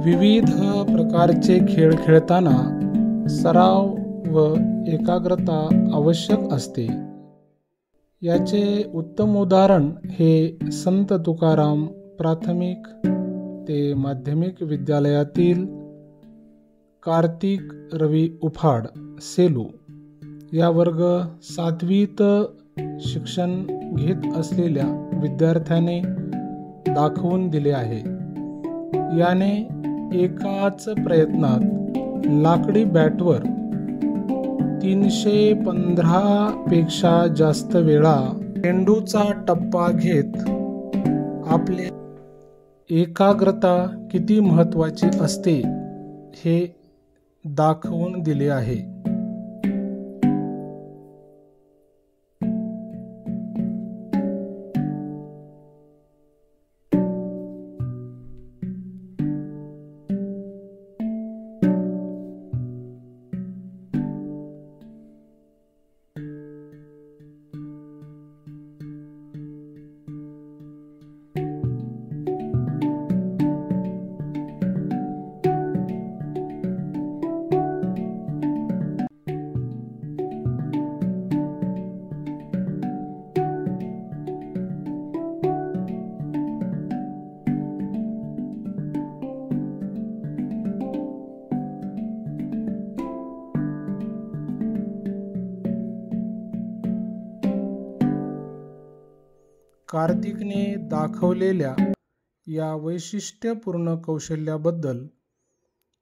विविध प्रकारचे खेळ खेळताना सराव व एकाग्रता आवश्यक असते. याचे उत्तम उदाहरण हे संत तुकाराम प्राथमिक ते माध्यमिक विद्यालयातील कार्तिक रवी उफाड सेलू या वर्ग 7वीत शिक्षण घेत असलेल्या विद्यार्थ्याने दाखवून दिले आहे. याने एकाच प्रयत्नात लाकडी बॅटवर 315 पेक्षा जास्त वेळा चेंडूचा टप्पा घेत आपले एकाग्रता किती महत्त्वाची असते हे दाखवून दिले आहे. कार्तिकने दाखवलेल्या या वैशिष्ट्यपूर्ण कौशल्याबद्दल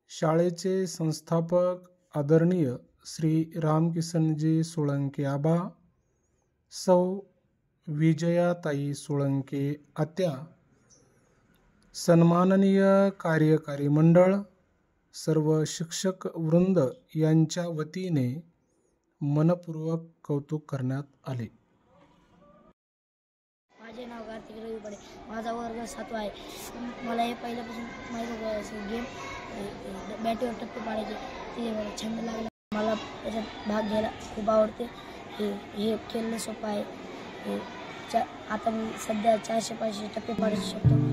शाळेचे संस्थापक आदरणीय श्री रामकिसनजी सोळंके आबा, सौ विजयाताई सोळंके आत्या, सन्माननीय कार्यकारी मंडळ, सर्व शिक्षक वृंद यांच्या वतीने मनपूर्वक कौतुक करण्यात आले. माझे नाव कार्तिक रवी पडे. माझा वर्ग 7वा आहे. मला हे पहिल्यापासून माहीत होतं गेम बॅटीवर टप्पे पाडायचे, ते मला छंद लागला. मला त्याच्यात भाग घ्यायला खूप आवडते. हे खेळणं सोपं आहे. आता मी सध्या 400-500 टप्पे पाडू शकतो.